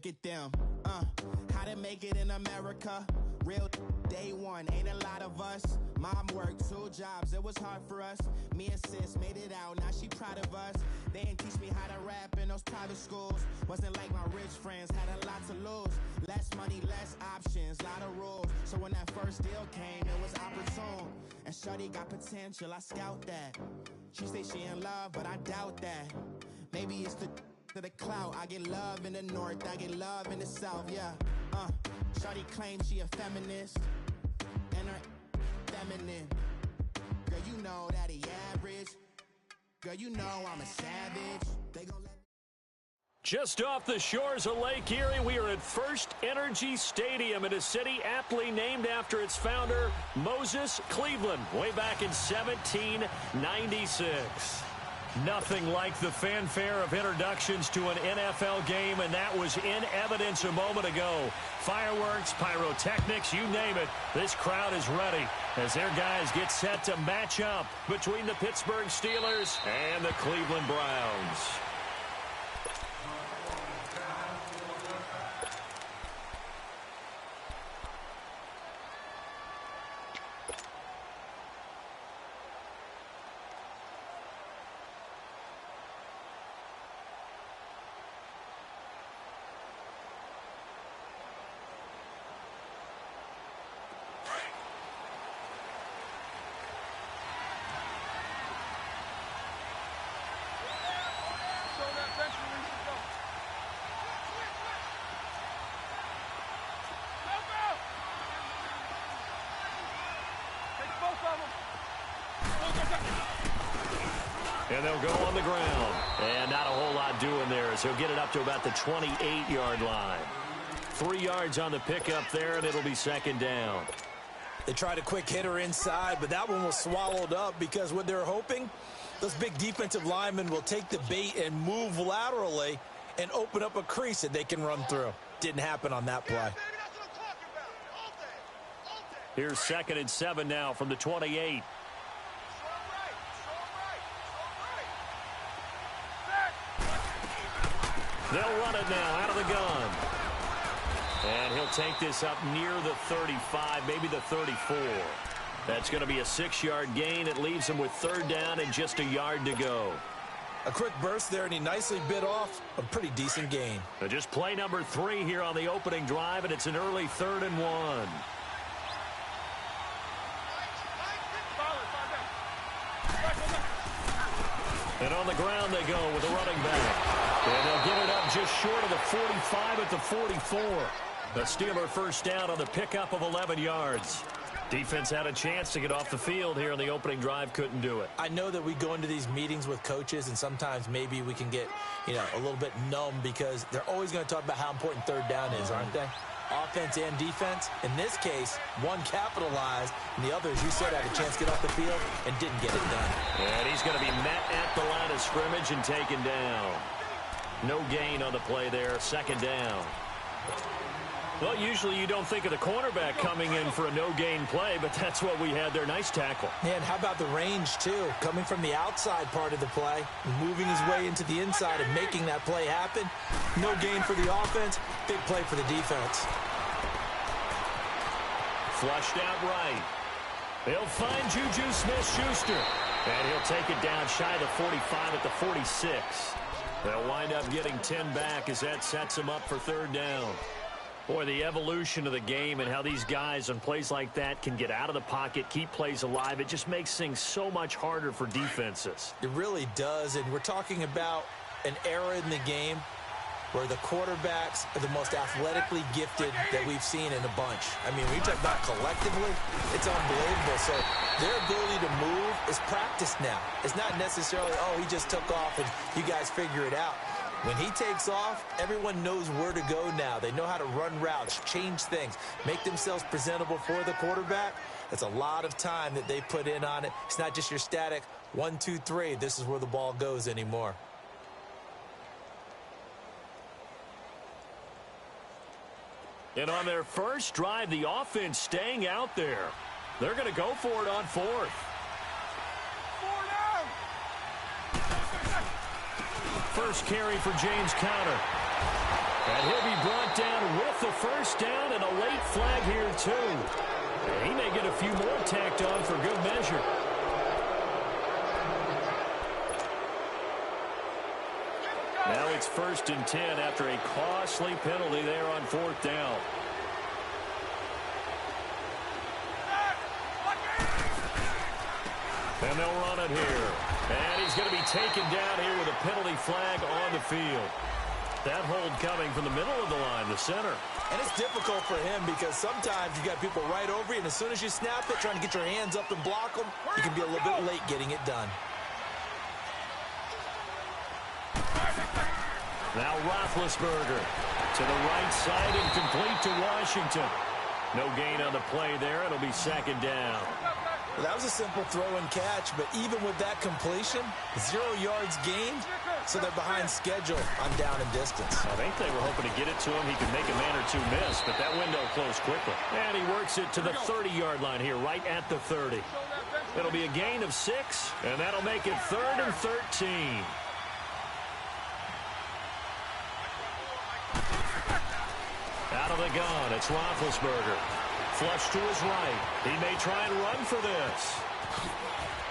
Look at them. How to make it in America. Real day one, ain't a lot of us. Mom worked 2 jobs, it was hard for us. Me and sis made it out, now she proud of us. They didn't teach me how to rap in those private schools. Wasn't like my rich friends, had a lot to lose. Less money, less options, lot of rules. So when that first deal came, it was opportune. And shorty got potential, I scout that. She say she in love, but I doubt that. Maybe it's to the clout. I get love in the north, I get love in the south, yeah. Shorty claims she a feminist, and her feminine. Girl, you know that he average. Girl, you know I'm a savage. They gon' let. Just off the shores of Lake Erie, we are at First Energy Stadium in a city aptly named after its founder, Moses Cleveland, way back in 1796. Nothing like the fanfare of introductions to an NFL game, and that was in evidence a moment ago. Fireworks, pyrotechnics, you name it. This crowd is ready as their guys get set to match up between the Pittsburgh Steelers and the Cleveland Browns. And they'll go on the ground. And not a whole lot doing there as he'll get it up to about the 28-yard line. 3 yards on the pickup there, and it'll be second down. They tried a quick hitter inside, but that one was swallowed up because what they're hoping, those big defensive linemen will take the bait and move laterally and open up a crease that they can run through. Didn't happen on that play. Here's 2nd and 7 now from the 28. They'll run it now out of the gun. And he'll take this up near the 35, maybe the 34. That's going to be a 6-yard gain. It leaves him with 3rd down and just a yard to go. A quick burst there, and he nicely bit off a pretty decent gain. So just play number 3 here on the opening drive, and it's an early 3rd and 1. And on the ground they go with a running back. And they'll get it up just short of the 45 at the 44. The Steeler first down on the pickup of 11 yards. Defense had a chance to get off the field here in the opening drive, couldn't do it. I know that we go into these meetings with coaches, and sometimes maybe we can get, a little bit numb because they're always going to talk about how important 3rd down is, aren't they? Offense and defense. In this case, one capitalized, and the other, as you said, had a chance to get off the field and didn't get it done. And he's going to be met at the line of scrimmage and taken down. No gain on the play there, 2nd down. Well, usually you don't think of the cornerback coming in for a no-gain play, but that's what we had there. Nice tackle. Man, how about the range, too? Coming from the outside part of the play, moving his way into the inside and making that play happen. No gain for the offense, big play for the defense. Flushed out right. They'll find Juju Smith-Schuster. And he'll take it down shy of the 45 at the 46. They'll wind up getting 10 back as that sets them up for 3rd down. Boy, the evolution of the game and how these guys on plays like that can get out of the pocket, keep plays alive, it just makes things so much harder for defenses. It really does, and we're talking about an era in the game where the quarterbacks are the most athletically gifted that we've seen in a bunch. I mean, when you talk about collectively, it's unbelievable. So their ability to move is practiced now. It's not necessarily, oh, he just took off and you guys figure it out. When he takes off, everyone knows where to go now. They know how to run routes, change things, make themselves presentable for the quarterback. That's a lot of time that they put in on it. It's not just your static 1, 2, 3. This is where the ball goes anymore. And on their first drive, the offense staying out there. They're going to go for it on 4th. First carry for James Conner. And he'll be brought down with the first down and a late flag here, too. And he may get a few more tacked on for good measure. Now it's 1st and 10 after a costly penalty there on 4th down. And they'll run it here. And he's going to be taken down here with a penalty flag on the field. That hold coming from the middle of the line, the center. And it's difficult for him because sometimes you got people right over you, and as soon as you snap it, trying to get your hands up and block them, you can be a little bit late getting it done. Now Roethlisberger to the right side and complete to Washington. No gain on the play there. It'll be 2nd down. Well, that was a simple throw and catch, but even with that completion, 0 yards gained, so they're behind schedule on down and distance. I think they were hoping to get it to him. He could make a man or two miss, but that window closed quickly. And he works it to the 30-yard line here, right at the 30. It'll be a gain of 6, and that'll make it 3rd and 13. Out of the gun, it's Roethlisberger. Flush to his right. He may try and run for this.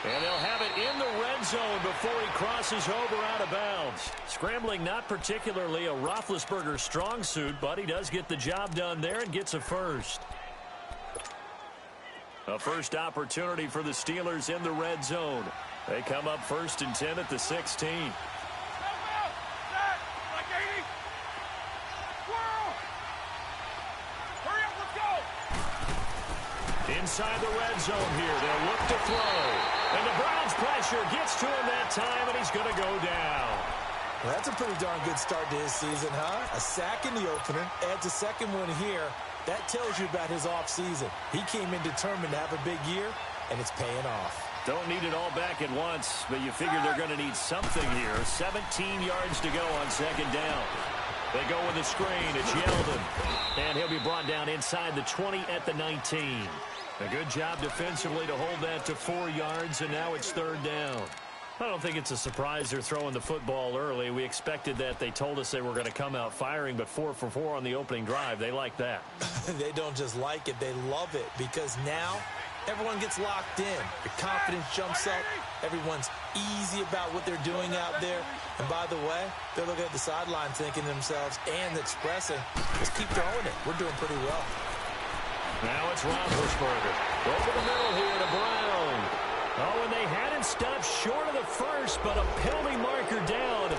And they'll have it in the red zone before he crosses over out of bounds. Scrambling not particularly a Roethlisberger strong suit, but he does get the job done there and gets a first. A first opportunity for the Steelers in the red zone. They come up 1st and 10 at the 16. Inside the red zone here, they'll look to throw. And the Browns' pressure gets to him that time, and he's going to go down. Well, that's a pretty darn good start to his season, huh? A sack in the opener, adds a second one here. That tells you about his offseason. He came in determined to have a big year, and it's paying off. Don't need it all back at once, but you figure they're going to need something here. 17 yards to go on 2nd down. They go with a screen. It's Yeldon. And he'll be brought down inside the 20 at the 19. A good job defensively to hold that to 4 yards, and now it's 3rd down. I don't think it's a surprise they're throwing the football early. We expected that. They told us they were going to come out firing, but 4 for 4 on the opening drive. They like that. They don't just like it. They love it because now everyone gets locked in. The confidence jumps up. Everyone's easy about what they're doing out there. And by the way, they're looking at the sideline thinking to themselves and expressing, let's keep throwing it. We're doing pretty well. Now it's Roethlisberger. Over the middle here to Brown. Oh, and they had it stopped short of the first, but a penalty marker down.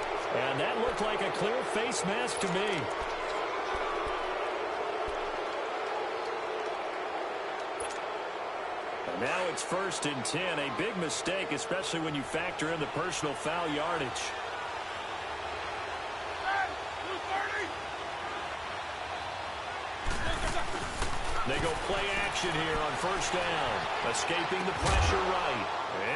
And that looked like a clear face mask to me. And now it's 1st and 10. A big mistake, especially when you factor in the personal foul yardage. They go play action here on 1st down. Escaping the pressure right.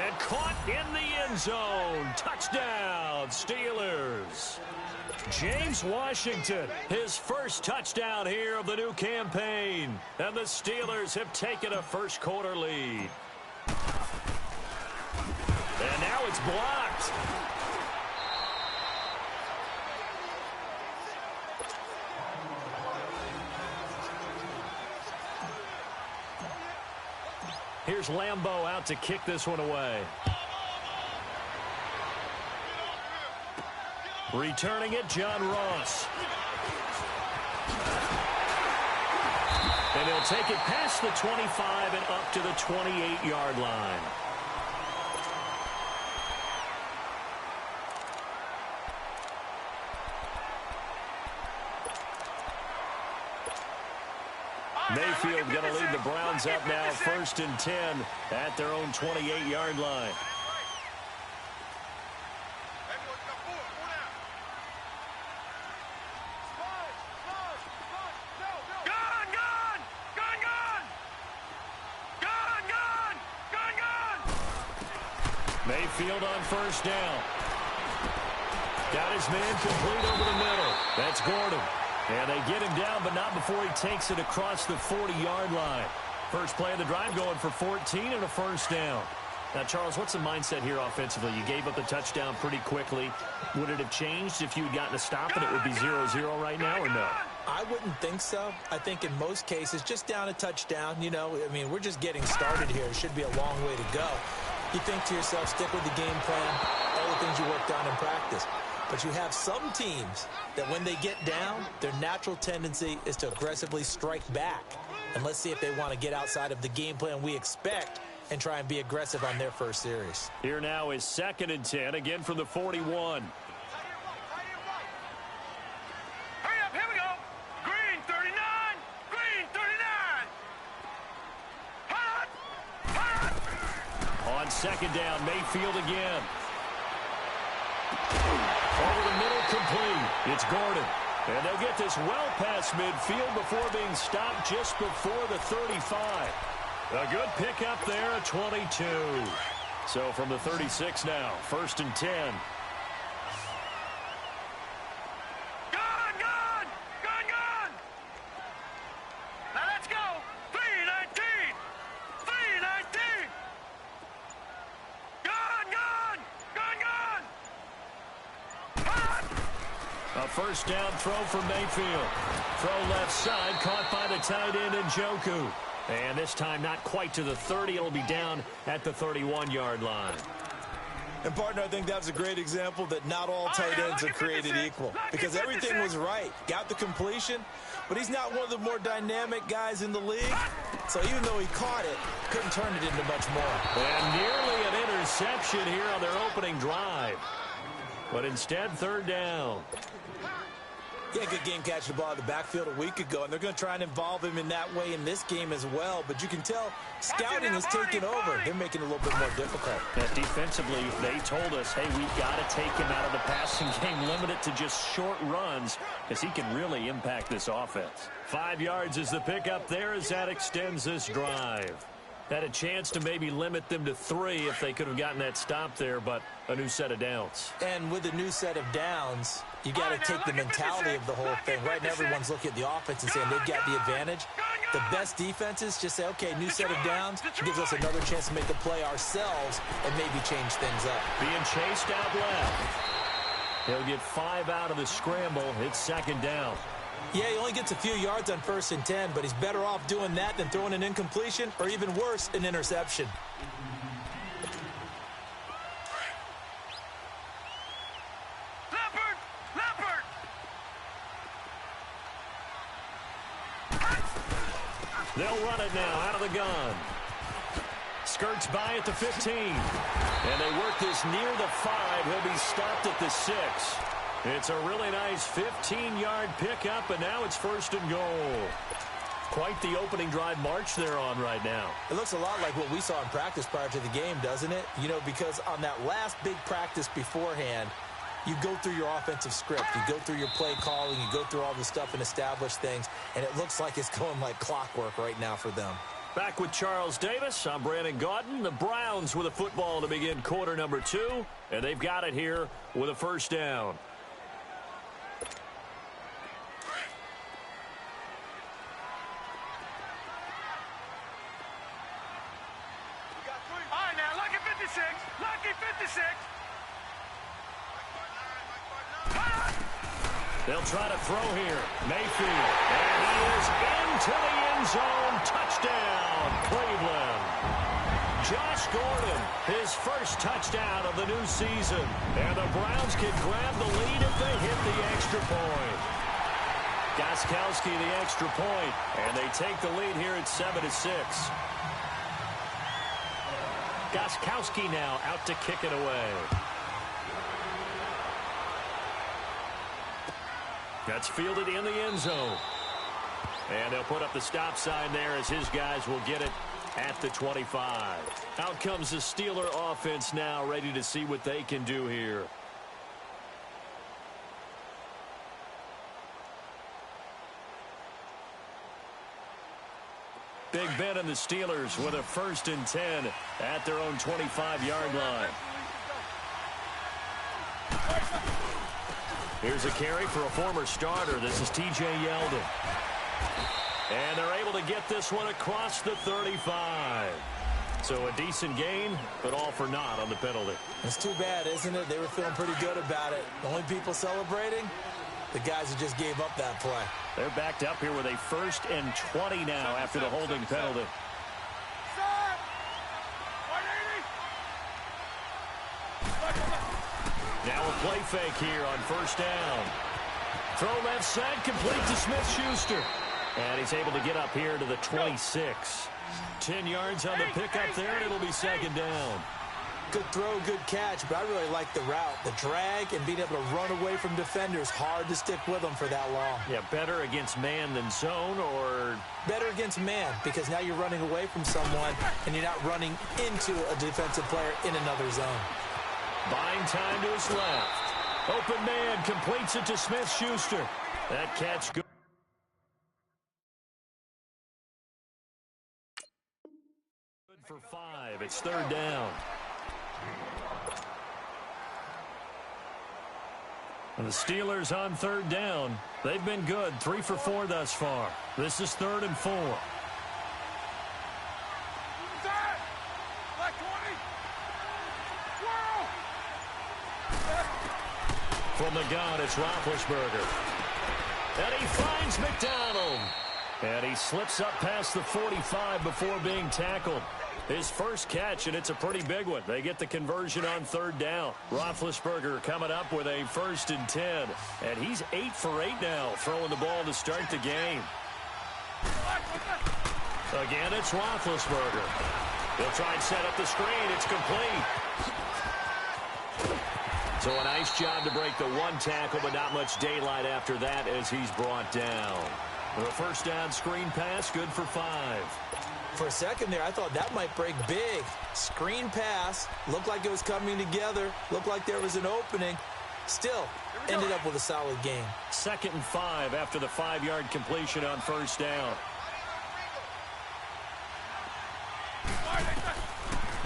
And caught in the end zone. Touchdown, Steelers. James Washington, his first touchdown here of the new campaign. And the Steelers have taken a first-quarter lead. And now it's blocked. Here's Lambeau out to kick this one away. Returning it, John Ross. And he'll take it past the 25 and up to the 28-yard line. Mayfield going to lead the Browns up now, 1st and 10 at their own 28-yard line. Mayfield on 1st down. Got his man complete over the middle. That's Gordon. And they get him down, but not before he takes it across the 40-yard line. First play of the drive going for 14 and a 1st down. Now, Charles, what's the mindset here offensively? You gave up the touchdown pretty quickly. Would it have changed if you had gotten a stop and it would be 0-0 right now, or no? I wouldn't think so. I think in most cases, just down a touchdown, you know, I mean, we're just getting started here. It should be a long way to go. You think to yourself, stick with the game plan, all the things you worked on in practice. But you have some teams that when they get down, their natural tendency is to aggressively strike back. And let's see if they want to get outside of the game plan we expect and try and be aggressive on their first series. Here now is 2nd and 10, again from the 41. Hurry up, here we go. Green 39, green 39. Hot, hot. On 2nd down, Mayfield again. Over the middle, complete. It's Gordon. And they'll get this well past midfield before being stopped just before the 35. A good pickup there at 22. So from the 36 now, 1st and 10. Gone! Now let's go. 319. 319. Gone! Hot. A 1st down throw from Mayfield. Throw left side, caught by the tight end Njoku. And this time not quite to the 30. It'll be down at the 31-yard line. And, partner, I think that's a great example that not all tight ends are created equal. Because everything was right. Got the completion, but he's not one of the more dynamic guys in the league. So even though he caught it, couldn't turn it into much more. And nearly an interception here on their opening drive. But instead, 3rd down. He had a good game catching the ball in the backfield a week ago, and they're going to try and involve him in that way in this game as well. But you can tell scouting is taking over. They're making it a little bit more difficult. Defensively, they told us, hey, we've got to take him out of the passing game, limit it to just short runs, because he can really impact this offense. 5 yards is the pickup there as that extends this drive. Had a chance to maybe limit them to 3 if they could have gotten that stop there, but a new set of downs. And with a new set of downs, you got to take the mentality of the whole thing. Right now, everyone's looking at the offense and saying they've got the advantage. The best defenses just say, okay, new set of downs. It gives us another chance to make a play ourselves and maybe change things up. Being chased out left. He'll get 5 out of the scramble. It's 2nd down. Yeah, he only gets a few yards on 1st and 10, but he's better off doing that than throwing an incompletion or even worse, an interception. Leopard! They'll run it now out of the gun. Skirts by at the 15. And they work this near the 5. He'll be stopped at the 6. It's a really nice 15-yard pickup, and now it's 1st and goal. Quite the opening drive march they're on right now. It looks a lot like what we saw in practice prior to the game, doesn't it? You know, because on that last big practice beforehand, you go through your offensive script. You go through your play calling. You go through all the stuff and establish things, and it looks like it's going like clockwork right now for them. Back with Charles Davis, I'm Brandon Gaudin. The Browns with a football to begin quarter number 2, and they've got it here with a 1st down. All right, now, lucky 56. Lucky 56. They'll try to throw here. Mayfield. And he is into the end zone. Touchdown, Cleveland. Josh Gordon, his first touchdown of the new season. And the Browns can grab the lead if they hit the extra point. Gostkowski the extra point. And they take the lead here at 7-6. Gostkowski now out to kick it away. That's fielded in the end zone. And they'll put up the stop sign there as his guys will get it at the 25. Out comes the Steeler offense now, ready to see what they can do here. Big Ben and the Steelers with a 1st and 10 at their own 25-yard line. Here's a carry for a former starter. This is T.J. Yeldon. And they're able to get this one across the 35. So a decent gain, but all for naught on the penalty. It's too bad, isn't it? They were feeling pretty good about it. The only people celebrating, the guys who just gave up that play. They're backed up here with a 1st and 20 now after the holding penalty. Now a play fake here on 1st down. Throw left side, complete to Smith-Schuster. And he's able to get up here to the 26. 10 yards on the pickup there, and it'll be 2nd down. Good throw, good catch, but I really like the route. The drag and being able to run away from defenders. Hard to stick with them for that long. Yeah, better against man than zone, or... Better against man, because now you're running away from someone, and you're not running into a defensive player in another zone. Buying time to his left. Open man completes it to Smith-Schuster. That catch good. Good for 5. It's 3rd down. And the Steelers on 3rd down. They've been good. 3 for 4 thus far. This is 3rd and 4. From the gun, it's Roethlisberger. And he finds McDonald. And he slips up past the 45 before being tackled. His first catch, and it's a pretty big one. They get the conversion on 3rd down. Roethlisberger coming up with a 1st and 10. And he's 8 for 8 now, throwing the ball to start the game. Again, it's Roethlisberger. He'll try and set up the screen. It's complete. So a nice job to break the 1 tackle, but not much daylight after that as he's brought down. The 1st down screen pass, good for 5. For a second there, I thought that might break big. Screen pass, looked like it was coming together, looked like there was an opening. Still, ended up with a solid game. 2nd and 5 after the 5-yard completion on 1st down.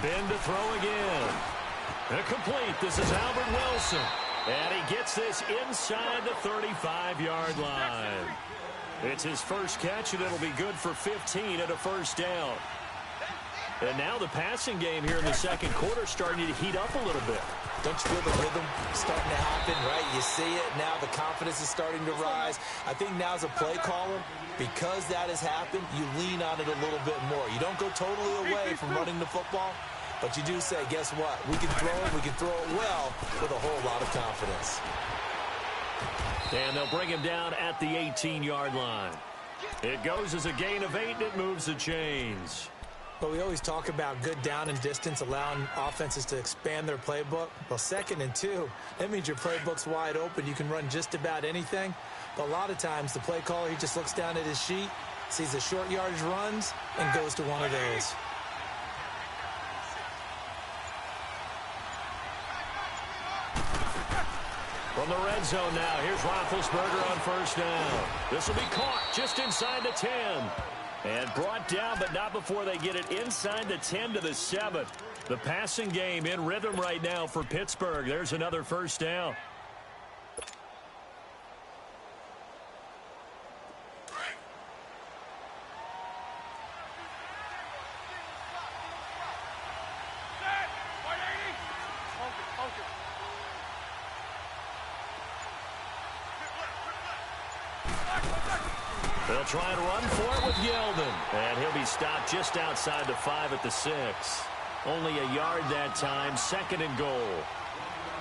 Ben to throw again. Complete. This is Albert Wilson. And he gets this inside the 35-yard line. It's his first catch, and it'll be good for 15 at a 1st down. And now the passing game here in the 2nd quarter starting to heat up a little bit. Don't you feel the rhythm starting to happen, right? You see it now. The confidence is starting to rise. I think now as a play caller, because that has happened, you lean on it a little bit more. You don't go totally away from running the football, but you do say, guess what? We can throw it. We can throw it well with a whole lot of confidence. And they'll bring him down at the 18-yard line. It goes as a gain of 8, and it moves the chains. But we always talk about good down and distance, allowing offenses to expand their playbook. Well, 2nd and 2, that means your playbook's wide open. You can run just about anything. But a lot of times, the play caller, he just looks down at his sheet, sees the short yardage runs, and goes to one of those. From the red zone now, here's Roethlisberger on 1st down. This will be caught just inside the 10. And brought down, but not before they get it inside the 10 to the 7. The passing game in rhythm right now for Pittsburgh. There's another 1st down. They'll try and run for it with Yeldon. And he'll be stopped just outside the 5 at the 6. Only a yard that time, 2nd and goal.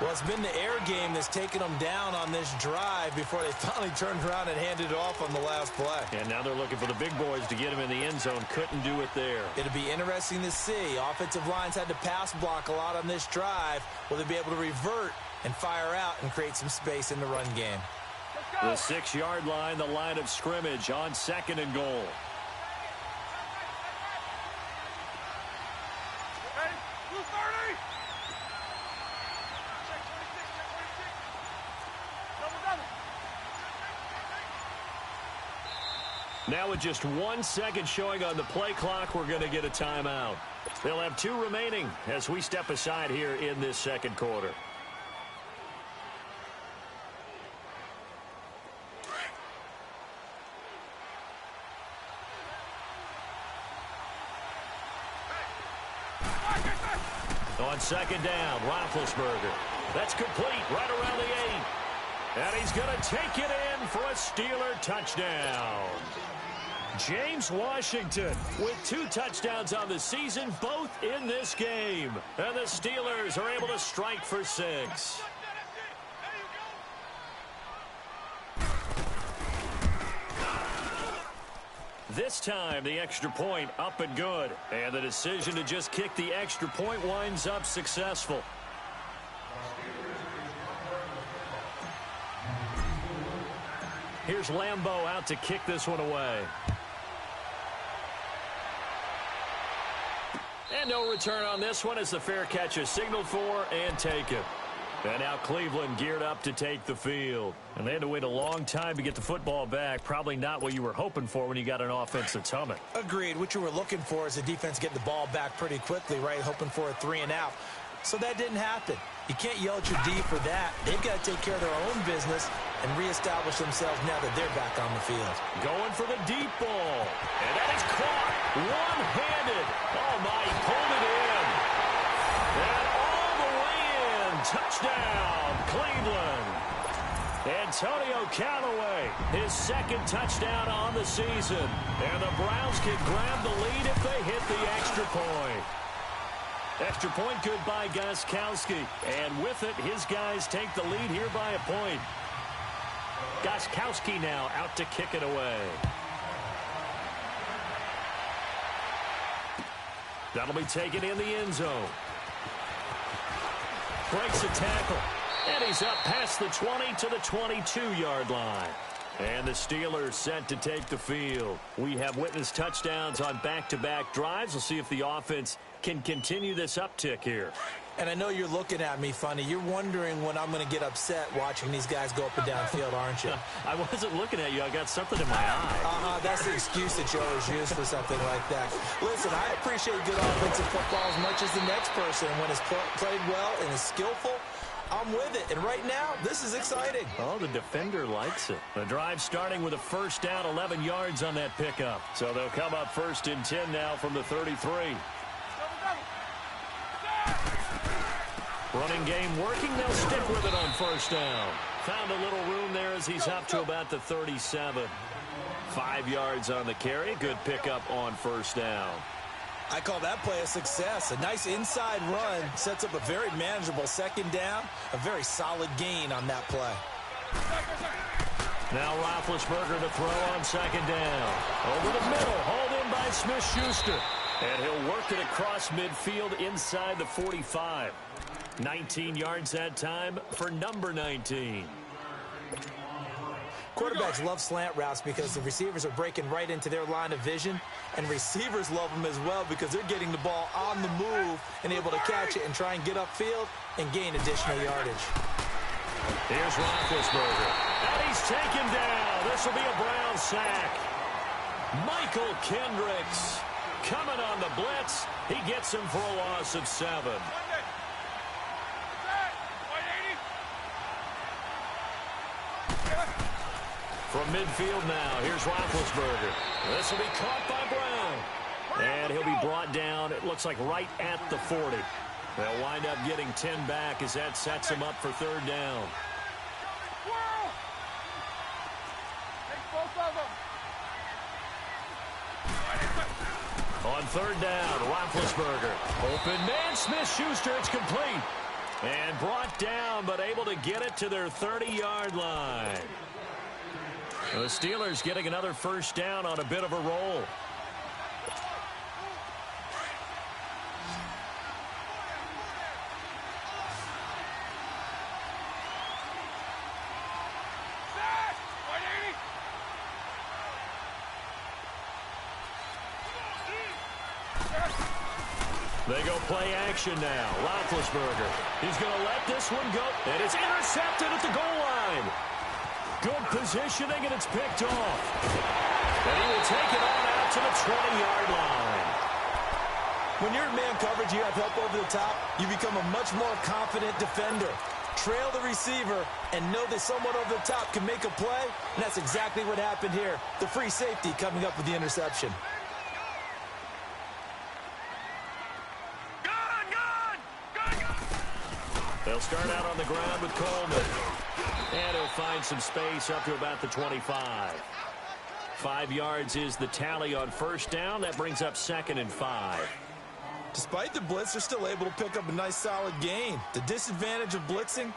Well, it's been the air game that's taken them down on this drive before they finally turned around and handed it off on the last play. And now they're looking for the big boys to get him in the end zone. Couldn't do it there. It'll be interesting to see. Offensive lines had to pass block a lot on this drive. Will they be able to revert and fire out and create some space in the run game? The 6-yard line, the line of scrimmage on 2nd and goal. Now with just 1 second showing on the play clock, we're going to get a timeout. They'll have 2 remaining as we step aside here in this 2nd quarter. On second down, Roethlisberger. That's complete right around the 8. And he's going to take it in for a Steeler touchdown. James Washington with 2 touchdowns on the season, both in this game. And the Steelers are able to strike for 6. This time, the extra point up and good. And the decision to just kick the extra point winds up successful. Here's Lambeau out to kick this one away. And no return on this one as the fair catch is signaled for and taken. And now Cleveland geared up to take the field. And they had to wait a long time to get the football back. Probably not what you were hoping for when you got an offense that's humming. Agreed. What you were looking for is the defense getting the ball back pretty quickly, right? Hoping for a 3 and out. So that didn't happen. You can't yell at your D for that. They've got to take care of their own business and reestablish themselves now that they're back on the field. Going for the deep ball. And that is caught one-handed. Oh, my, he pulled it in. And all the way in. Touchdown, Cleveland. Antonio Callaway, his 2nd touchdown on the season. And the Browns can grab the lead if they hit the extra point. Extra point good by Gostkowski. And with it, his guys take the lead here by a point. Gostkowski now out to kick it away. That'll be taken in the end zone. Breaks a tackle. And he's up past the 20 to the 22-yard line. And the Steelers set to take the field. We have witnessed touchdowns on back-to-back drives. We'll see if the offense can continue this uptick here. And I know you're looking at me funny. You're wondering when I'm going to get upset watching these guys go up and down field, aren't you? I wasn't looking at you. I got something in my eye. That's the excuse that you always use for something like that. Listen, I appreciate good offensive football as much as the next person. When it's played well and is skillful, I'm with it. And right now, this is exciting. Oh, the defender likes it. The drive starting with a first down, 11 yards on that pickup. So they'll come up 1st and 10 now from the 33. Running game working. They'll stick with it on first down. Found a little room there as he's up to about the 37. 5 yards on the carry. Good pickup on first down. I call that play a success. A nice inside run sets up a very manageable 2nd down. A very solid gain on that play. Now Roethlisberger to throw on 2nd down. Over the middle. Hauled in by Smith-Schuster. And he'll work it across midfield inside the 45. 19 yards that time for number 19. Quarterbacks love slant routes because the receivers are breaking right into their line of vision, and receivers love them as well because they're getting the ball on the move and able to catch it and try and get upfield and gain additional yardage. Here's Roethlisberger. And he's taken down. This will be a Brown sack. Michael Kendricks coming on the blitz. He gets him for a loss of 7. From midfield now, here's Roethlisberger. This will be caught by Brown. And he'll be brought down, it looks like right at the 40. They'll wind up getting 10 back as that sets him up for 3rd down. On 3rd down, Roethlisberger. Open man, Smith-Schuster, it's complete. And brought down, but able to get it to their 30-yard line. The Steelers getting another first down on a bit of a roll. They go play action now. Roethlisberger. He's going to let this one go. And it's intercepted at the goal line. Good positioning, and it's picked off. And he will take it on out to the 20-yard line. When you're in man coverage, you have help over the top, you become a much more confident defender. Trail the receiver and know that someone over the top can make a play, and that's exactly what happened here. The free safety coming up with the interception. Got They'll start out on the ground with Coleman. And he'll find some space up to about the 25. 5 yards is the tally on first down. That brings up 2nd and 5. Despite the blitz, they're still able to pick up a nice solid gain. The disadvantage of blitzing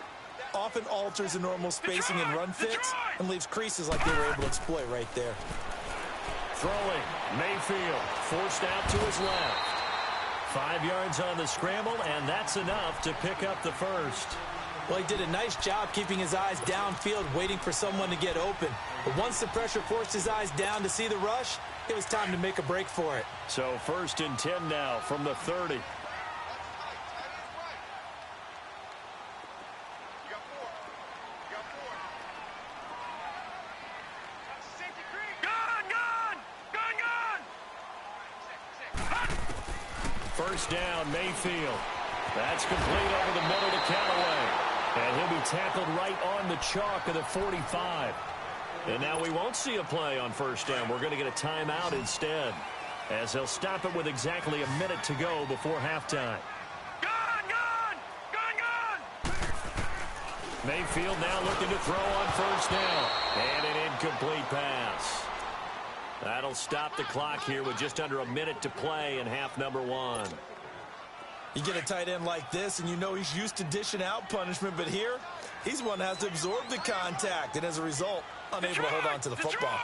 often alters the normal spacing and run fits and leaves creases like they were able to exploit right there. Throwing, Mayfield forced out to his left. 5 yards on the scramble, and that's enough to pick up the first. Well, he did a nice job keeping his eyes downfield, waiting for someone to get open. But once the pressure forced his eyes down to see the rush, it was time to make a break for it. So 1st and 10 now from the 30. First down, Mayfield. That's complete over the middle to Callaway. And he'll be tackled right on the chalk of the 45. And now we won't see a play on first down. We're going to get a timeout instead, as they'll stop it with exactly a minute to go before halftime. Mayfield now looking to throw on first down. And an incomplete pass. That'll stop the clock here with just under a minute to play in half number 1. You get a tight end like this, and you know he's used to dishing out punishment, but here, he's one that has to absorb the contact, and as a result, unable to hold on to the football.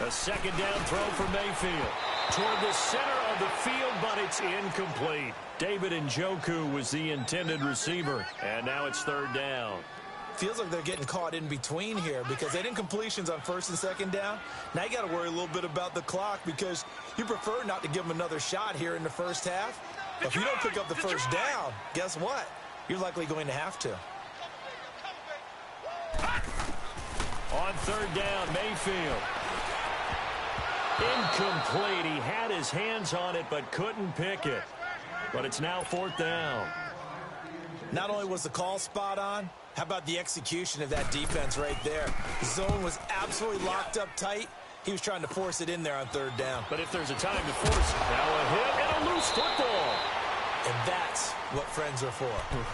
A second down throw for Mayfield. Toward the center of the field, but it's incomplete. David Njoku was the intended receiver, and now it's 3rd down. Feels like they're getting caught in between here because they didn't incompletions on 1st and 2nd down. Now you got to worry a little bit about the clock because you prefer not to give them another shot here in the first half. But if you don't pick up the first down, guess what? You're likely going to have to. On 3rd down, Mayfield. Incomplete. He had his hands on it but couldn't pick it. But it's now 4th down. Not only was the call spot on, how about the execution of that defense right there? The zone was absolutely locked up tight. He was trying to force it in there on 3rd down. But if there's a time to force, now a hit and a loose football. And that's what friends are for.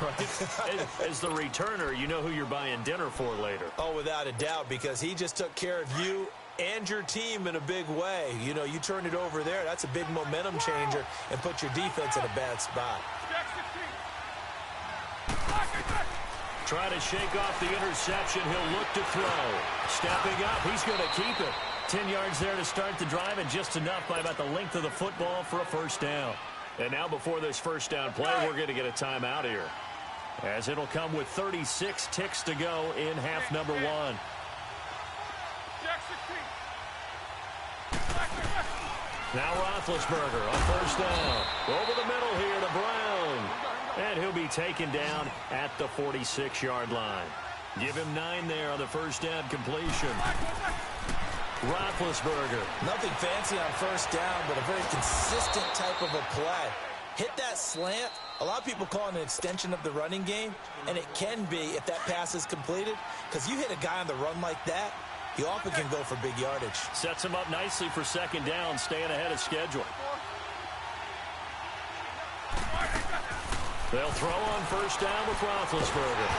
Right? As the returner, you know who you're buying dinner for later. Oh, without a doubt, because he just took care of you and your team in a big way. You know, you turn it over there, that's a big momentum changer and put your defense in a bad spot. Try to shake off the interception. He'll look to throw. Stepping up, he's going to keep it. 10 yards there to start the drive, and just enough by about the length of the football for a first down. And now before this first down play, we're going to get a timeout here, as it'll come with 36 ticks to go in half number 1. Now Roethlisberger on first down. Over the middle here to Brown. And he'll be taken down at the 46-yard line. Give him 9 there on the first down completion. Roethlisberger. Nothing fancy on first down, but a very consistent type of a play. Hit that slant. A lot of people call it an extension of the running game, and it can be if that pass is completed, because you hit a guy on the run like that, he often can go for big yardage. Sets him up nicely for second down, staying ahead of schedule. They'll throw on first down with Roethlisberger.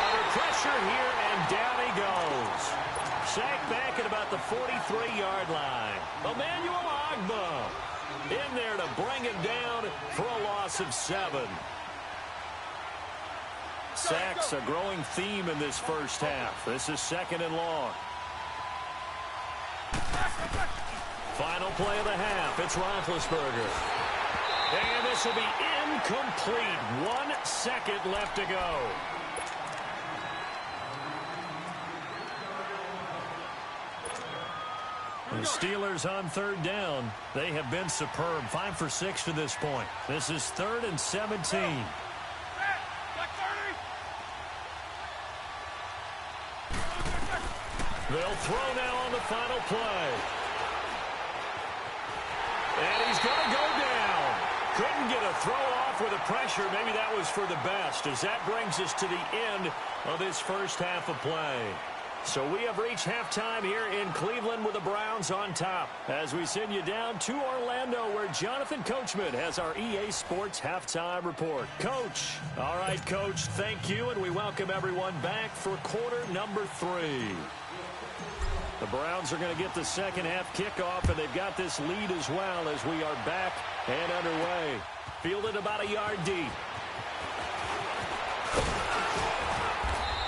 Under pressure here, and down he goes. Sacked back at about the 43-yard line. Emmanuel Ogbah in there to bring him down for a loss of 7. Sacks a growing theme in this first half. This is 2nd and long. Final play of the half. It's Roethlisberger. And this will be incomplete. 1 second left to go. The Steelers on 3rd down. They have been superb. 5 for 6 to this point. This is 3rd and 17. They'll throw now on the final play. And he's going to go down. Couldn't get a throw off with the pressure. Maybe that was for the best, as that brings us to the end of this first half of play. So we have reached halftime here in Cleveland with the Browns on top. As we send you down to Orlando, where Jonathan Coachman has our EA Sports halftime report. Coach. All right, Coach, thank you, and we welcome everyone back for quarter number 3. The Browns are going to get the second half kickoff, and they've got this lead as well as we are back and underway. Fielded about a yard deep.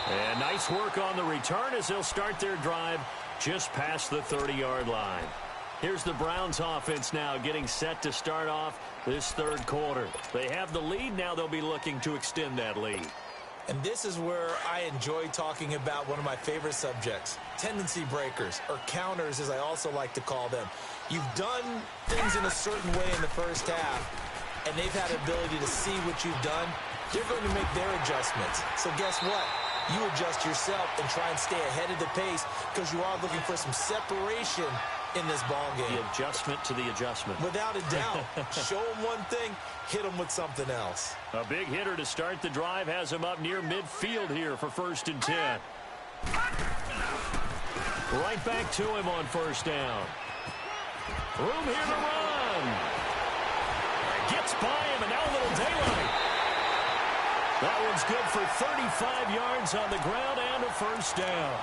And nice work on the return as they'll start their drive just past the 30-yard line. Here's the Browns offense now getting set to start off this third quarter. They have the lead. Now they'll be looking to extend that lead. And this is where I enjoy talking about one of my favorite subjects, tendency breakers, or counters as I also like to call them. You've done things in a certain way in the first half, and they've had the ability to see what you've done. They're going to make their adjustments. So guess what? You adjust yourself and try and stay ahead of the pace because you are looking for some separation in this ball game. The adjustment to the adjustment. Without a doubt. Show them one thing, hit them with something else. A big hitter to start the drive has him up near midfield here for 1st and 10. Right back to him on first down. Room here to run. Gets by him, and now a little daylight. That one's good for 35 yards on the ground and a first down.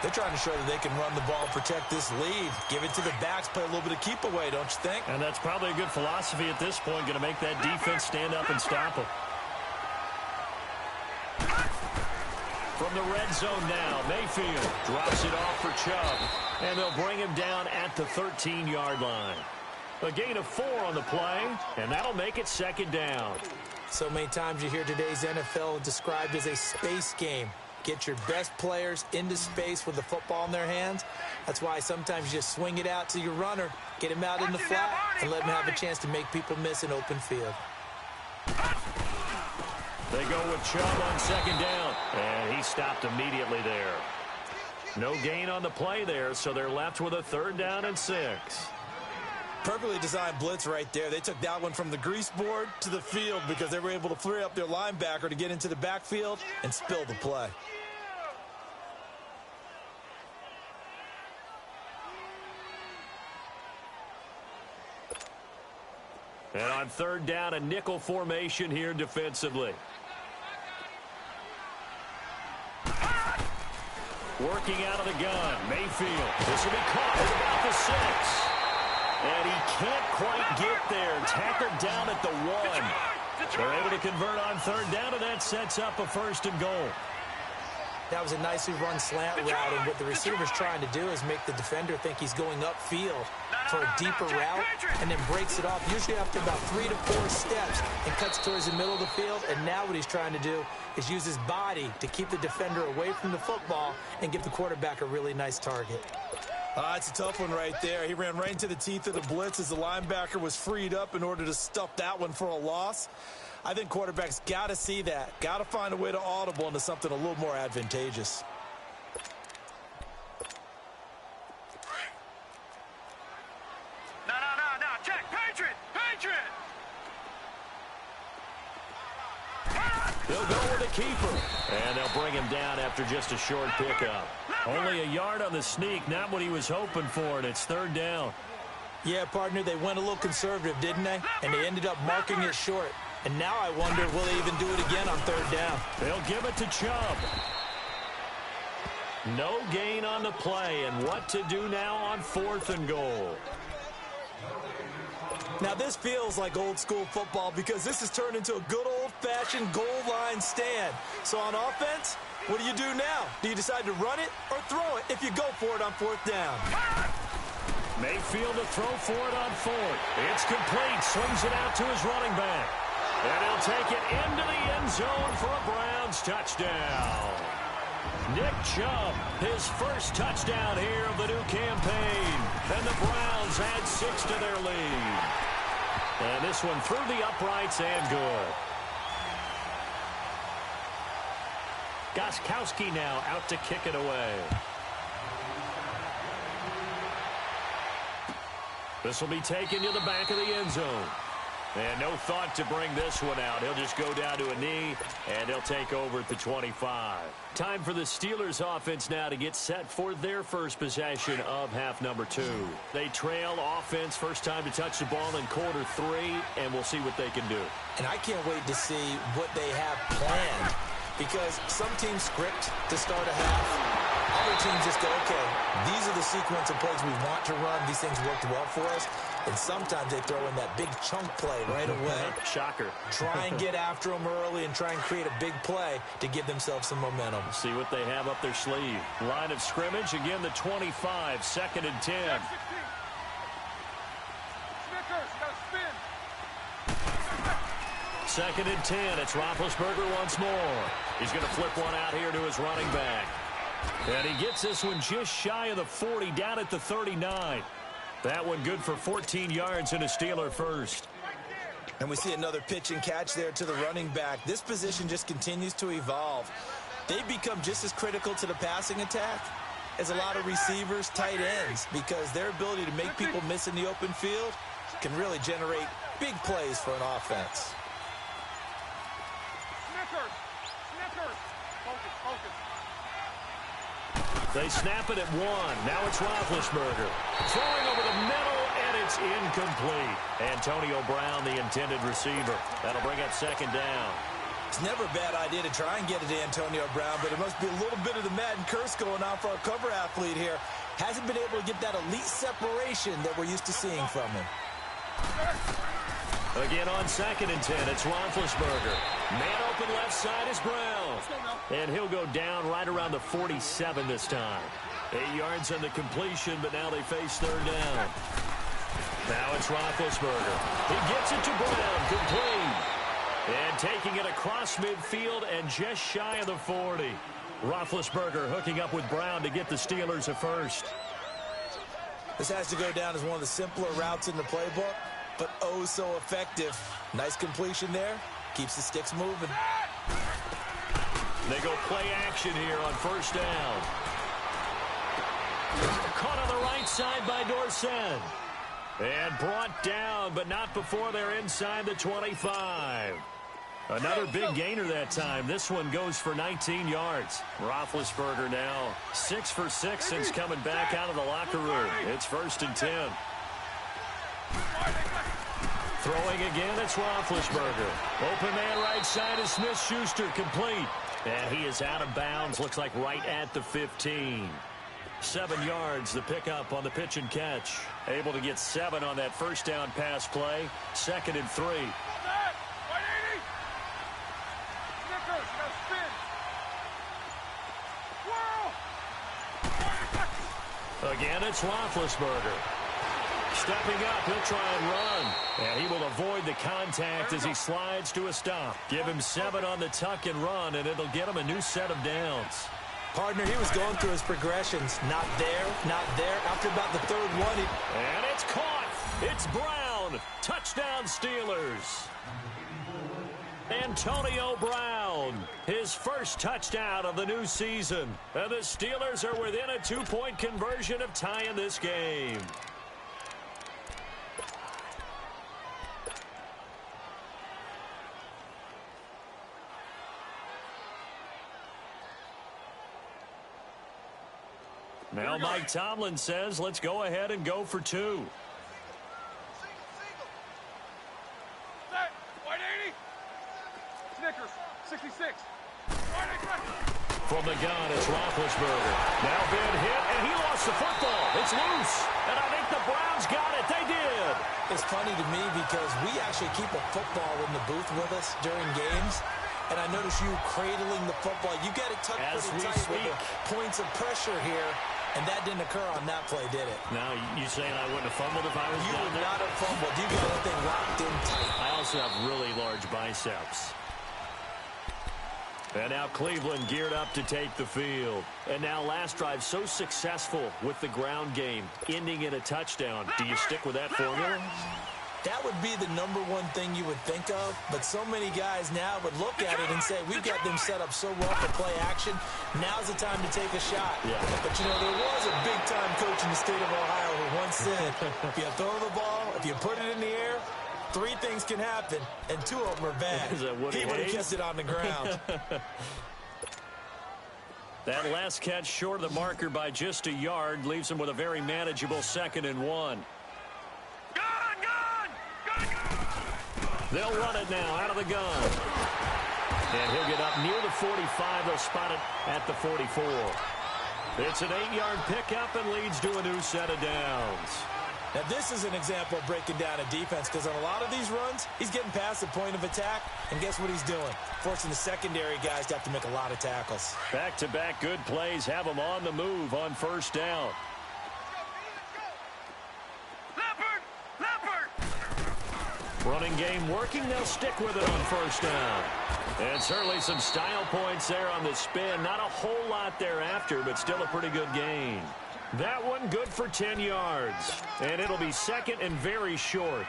They're trying to show that they can run the ball, protect this lead. Give it to the backs, play a little bit of keep away, don't you think? And that's probably a good philosophy at this point, going to make that defense stand up and stop them. From the red zone now, Mayfield drops it off for Chubb, and they'll bring him down at the 13-yard line. A gain of 4 on the play, and that'll make it 2nd down. So many times you hear today's NFL described as a space game. Get your best players into space with the football in their hands. That's why sometimes you just swing it out to your runner, get him out in the flat, and let him have a chance to make people miss an open field. They go with Chubb on 2nd down, and he stopped immediately there. No gain on the play there, so they're left with a 3rd down and 6. Perfectly designed blitz right there. They took that one from the grease board to the field because they were able to free up their linebacker to get into the backfield and spill the play. And on 3rd down, a nickel formation here defensively. Working out of the gun, Mayfield. This will be caught at about the 6. And he can't quite get there. Tackled down at the 1. They're able to convert on 3rd down, and that sets up a 1st and goal. That was a nicely run slant route, and what the receiver's trying to do is make the defender think he's going upfield for a deeper route, and then breaks it off, usually after about 3 to 4 steps, and cuts towards the middle of the field. And now what he's trying to do is use his body to keep the defender away from the football and give the quarterback a really nice target. It's a tough one right there. He ran right into the teeth of the blitz as the linebacker was freed up in order to stuff that one for a loss. I think quarterbacks got to see that. Got to find a way to audible into something a little more advantageous. No. Check. Patriot. They'll go with the keeper. And they'll bring him down after just a short pickup. Only a yard on the sneak, not what he was hoping for, and it's 3rd down. Yeah, partner, they went a little conservative, didn't they? And they ended up marking it short. And now I wonder, will they even do it again on 3rd down? They'll give it to Chubb. No gain on the play, and what to do now on 4th and goal. Now, this feels like old-school football because this has turned into a good old-fashioned goal line stand. So on offense, what do you do now? Do you decide to run it or throw it if you go for it on 4th down? Mayfield to throw for it on 4th. It's complete. Swings it out to his running back. And he'll take it into the end zone for a Browns touchdown. Nick Chubb, his first touchdown here of the new campaign. And the Browns add 6 to their lead. And this one through the uprights and good. Gostkowski now out to kick it away. This will be taken to the back of the end zone. And no thought to bring this one out. He'll just go down to a knee, and he'll take over at the 25. Time for the Steelers offense now to get set for their first possession of half number 2. They trail offense, first time to touch the ball in quarter 3, and we'll see what they can do. And I can't wait to see what they have planned, because some teams script to start a half. Other teams just go, okay, these are the sequence of plays we want to run. These things worked well for us. And sometimes they throw in that big chunk play right away. Shocker. Try and get after them early and try and create a big play to give themselves some momentum. See what they have up their sleeve. Line of scrimmage, again, the 25, 2nd and 10. Snickers, got to spin. 2nd and 10. It's Roethlisberger once more. He's going to flip one out here to his running back. And he gets this one just shy of the 40, down at the 39. That one good for 14 yards and a Steeler first. And we see another pitch and catch there to the running back. This position just continues to evolve. They become just as critical to the passing attack as a lot of receivers, tight ends, because their ability to make people miss in the open field can really generate big plays for an offense. Snickers, Snickers. Focus, focus. They snap it at 1. Now it's Roethlisberger. Throwing over the middle, and it's incomplete. Antonio Brown, the intended receiver. That'll bring up 2nd down. It's never a bad idea to try and get it to Antonio Brown, but it must be a little bit of the Madden curse going on for our cover athlete here. Hasn't been able to get that elite separation that we're used to seeing from him. Again on 2nd and 10, it's Roethlisberger. Man open left side is Brown. And he'll go down right around the 47 this time. 8 yards on the completion, but now they face 3rd down. Now it's Roethlisberger. He gets it to Brown, complete. And taking it across midfield and just shy of the 40. Roethlisberger hooking up with Brown to get the Steelers a first. This has to go down as one of the simpler routes in the playbook, but oh so effective. Nice completion there. Keeps the sticks moving. They go play action here on 1st down. Caught on the right side by Dorsett. And brought down, but not before they're inside the 25. Another big gainer that time. This one goes for 19 yards. Roethlisberger now 6 for 6 since coming back out of the locker room. It's 1st and 10. Throwing again, it's Roethlisberger. Open man right side is Smith-Schuster, complete. And he is out of bounds, looks like right at the 15. 7 yards, the pickup on the pitch and catch. Able to get 7 on that 1st down pass play. 2nd and 3. Again, it's Roethlisberger. Stepping up, he'll try and run. And he will avoid the contact as he slides to a stop. Give him 7 on the tuck and run, and it'll get him a new set of downs. Partner, he was going through his progressions. Not there, not there. After about the 3rd one, and it's caught. It's Brown. Touchdown, Steelers. Antonio Brown, his first touchdown of the new season. And the Steelers are within a 2-point conversion of tying this game. Now Mike Tomlin says, let's go ahead and go for 2. Snickers, 66. From the gun, it's Roethlisberger. Now been hit, and he lost the football. It's loose, and I think the Browns got it. They did. It's funny to me because we actually keep a football in the booth with us during games. And I notice you cradling the football. You got it tucked pretty tight with the points of pressure here. And that didn't occur on that play, did it? Now, you saying I wouldn't have fumbled if I was You down would there? not have fumbled. You got that thing locked in tight. I also have really large biceps. And now Cleveland geared up to take the field. And now last drive so successful with the ground game, ending in a touchdown. Do you stick with that formula? That would be the #1 thing you would think of, but so many guys now would look at it and say, we've got them set up so well for play action, now's the time to take a shot. Yeah. But, you know, there was a big-time coach in the state of Ohio who once said, if you throw the ball, if you put it in the air, Three things can happen, and two of them are bad. Is that Woody He would have Hayes? kept it on the ground. That last catch short of the marker by just a yard leaves him with a very manageable 2nd and 1. They'll run it now out of the gun. And he'll get up near the 45. They'll spot it at the 44. It's an 8-yard pickup and leads to a new set of downs. Now, this is an example of breaking down a defense because on a lot of these runs, he's getting past the point of attack, and guess what he's doing? Forcing the secondary guys to have to make a lot of tackles. Back-to-back good plays have him on the move on 1st down. Running game working. They'll stick with it on 1st down. And certainly some style points there on the spin. Not a whole lot thereafter, but still a pretty good gain. That one good for 10 yards. And it'll be 2nd and very short.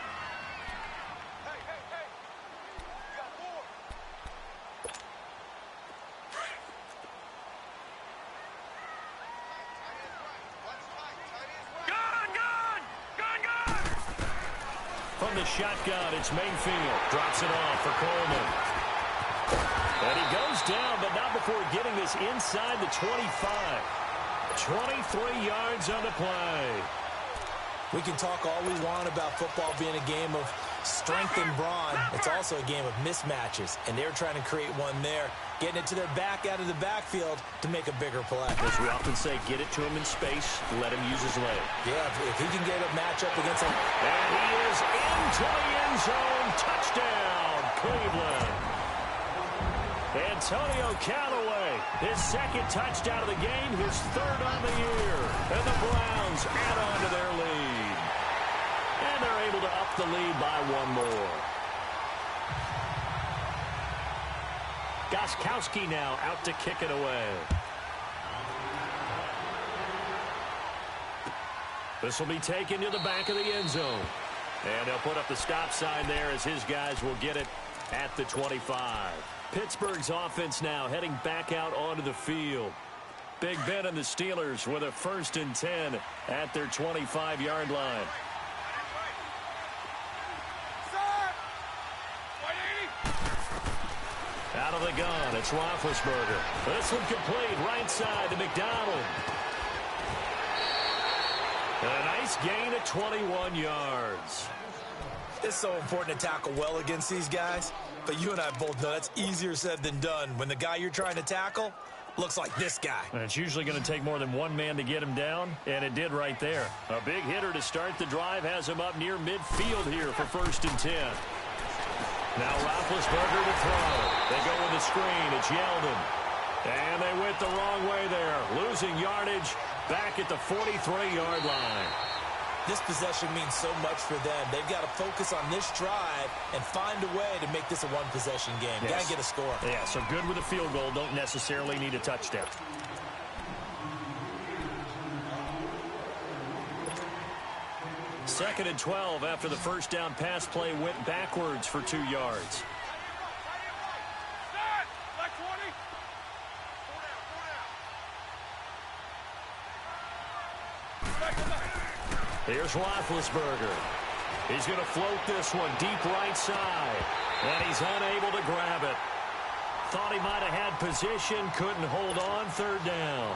From the shotgun, it's Mayfield. Drops it off for Coleman. And he goes down, but not before getting this inside the 25. 23 yards on the play. We can talk all we want about football being a game of strength and brawn. It's also a game of mismatches, and they're trying to create one there, getting it to their back out of the backfield to make a bigger play. As we often say, get it to him in space, let him use his leg. Yeah, if he can get a matchup against him. And he is into the end zone. Touchdown, Cleveland. Antonio Callaway, his 2nd touchdown of the game, his 3rd on the year. And the Browns add on to their lead. And they're able to up the lead by 1 more. Gostkowski now out to kick it away. This will be taken to the back of the end zone. And they'll put up the stop sign there as his guys will get it at the 25. Pittsburgh's offense now heading back out onto the field. Big Ben and the Steelers with a 1st and 10 at their 25-yard line. Out of the gun, it's Roethlisberger. This one complete, right side to McDonald. And a nice gain of 21 yards. It's so important to tackle well against these guys, but you and I both know that's easier said than done when the guy you're trying to tackle looks like this guy. And it's usually going to take more than one man to get him down, and it did right there. A big hitter to start the drive has him up near midfield here for 1st and 10. Now Roethlisberger to throw. They go with the screen. It's Yeldon. And they went the wrong way there. Losing yardage back at the 43-yard line. This possession means so much for them. They've got to focus on this drive and find a way to make this a one-possession game. Yes. Got to get a score. Yeah, so good with a field goal. Don't necessarily need a touchdown. Second and 12 after the 1st down pass play went backwards for 2 yards. Here's Roethlisberger. He's going to float this one deep right side. And he's unable to grab it. Thought he might have had position, couldn't hold on, 3rd down.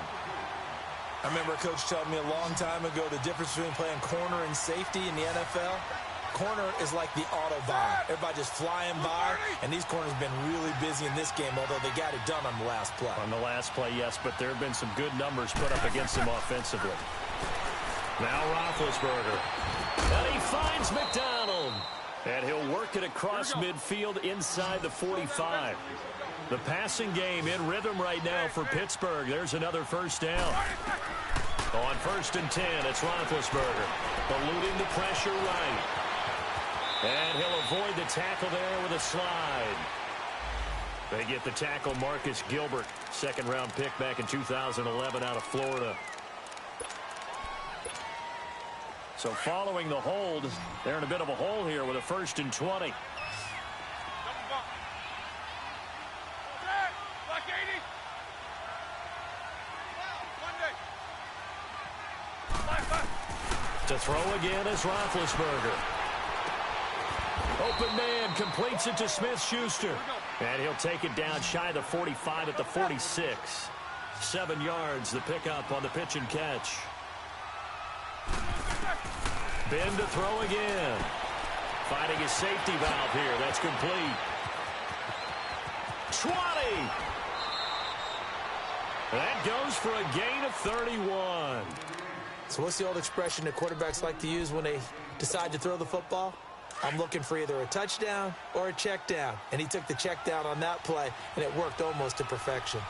I remember a coach telling me a long time ago the difference between playing corner and safety in the NFL. Corner is like the Autobahn. Everybody just flying by, and these corners have been really busy in this game, although they got it done on the last play. On the last play, yes, but there have been some good numbers put up against him offensively. Now Roethlisberger. And he finds McDonald. And he'll work it across midfield inside the 45. The passing game in rhythm right now for Pittsburgh. There's another 1st down. On 1st and 10, it's Roethlisberger. Eluding the pressure right. And he'll avoid the tackle there with a slide. They get the tackle, Marcus Gilbert. 2nd-round pick back in 2011 out of Florida. So following the hold, they're in a bit of a hole here with a 1st and 20. To throw again is Roethlisberger. Open man completes it to Smith-Schuster. And he'll take it down shy of the 45 at the 46. 7 yards, the pickup on the pitch and catch. Ben to throw again. Finding his safety valve here. That's complete. 20. That goes for a gain of 31. So what's the old expression that quarterbacks like to use when they decide to throw the football? I'm looking for either a touchdown or a check down. And he took the check down on that play, and it worked almost to perfection.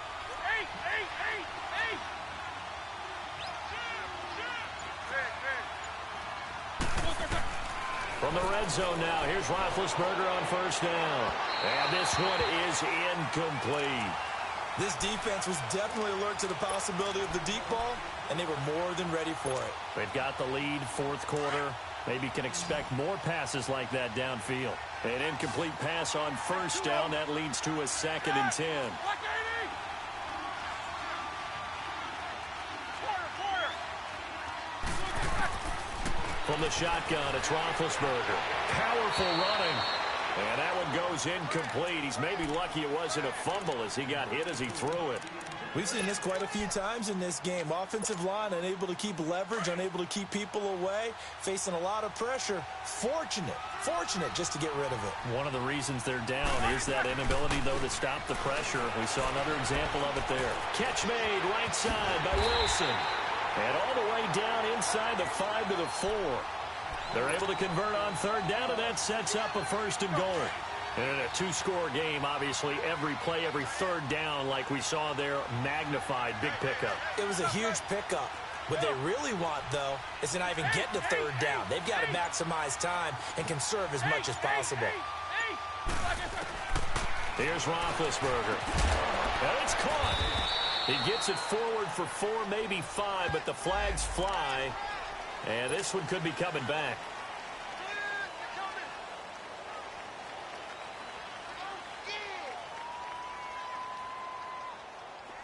From the red zone now, here's Roethlisberger on first down. And this one is incomplete. This defense was definitely alert to the possibility of the deep ball, and they were more than ready for it. They've got the lead, fourth quarter. Maybe can expect more passes like that downfield. An incomplete pass on first down. That leads to a 2nd and 10. From the shotgun, it's Roethlisberger. Powerful running. And that one goes incomplete. He's maybe lucky it wasn't a fumble as he got hit as he threw it. We've seen this quite a few times in this game. Offensive line unable to keep leverage, unable to keep people away, facing a lot of pressure. Fortunate just to get rid of it. One of the reasons they're down is that inability, though, to stop the pressure. We saw another example of it there. Catch made right side by Wilson. And all the way down inside the 5 to the 4. They're able to convert on third down, and that sets up a 1st and goal. And in a 2-score game, obviously, every play, every third down, like we saw there, magnified, big pickup. It was a huge pickup. What they really want, though, is to not even get to third down. They've got to maximize time and conserve as much as possible. Here's Roethlisberger. And it's caught. He gets it forward for 4, maybe 5, but the flags fly. And this one could be coming back.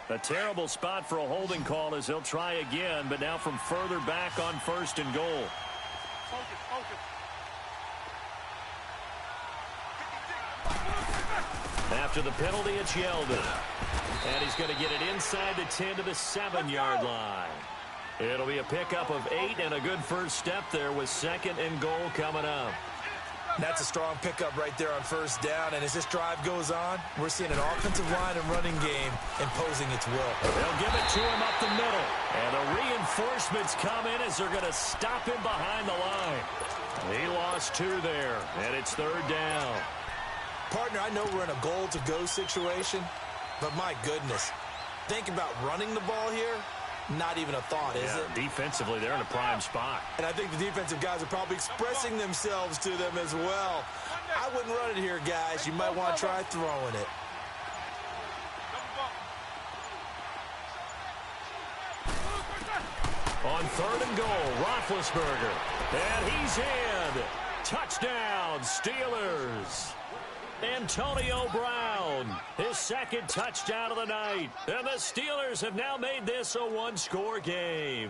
A terrible spot for a holding call as they'll try again, but now from further back on 1st and goal. After the penalty, it's Yeldon. And he's going to get it inside the 10 to the 7-yard line. It'll be a pickup of 8 and a good first step there with 2nd and goal coming up. That's a strong pickup right there on first down. And as this drive goes on, we're seeing an offensive line and running game imposing its will. They'll give it to him up the middle. And the reinforcements come in as they're going to stop him behind the line. He lost 2 there, and it's 3rd down. Partner, I know we're in a goal-to-go situation, but my goodness, think about running the ball here. Not even a thought, is it? Defensively, they're in a prime spot. And I think the defensive guys are probably expressing themselves to them as well. I wouldn't run it here, guys. You might want to try throwing it. On 3rd and goal, Roethlisberger. And he's in. Touchdown, Steelers. Antonio Brown, his 2nd touchdown of the night. And the Steelers have now made this a 1-score game.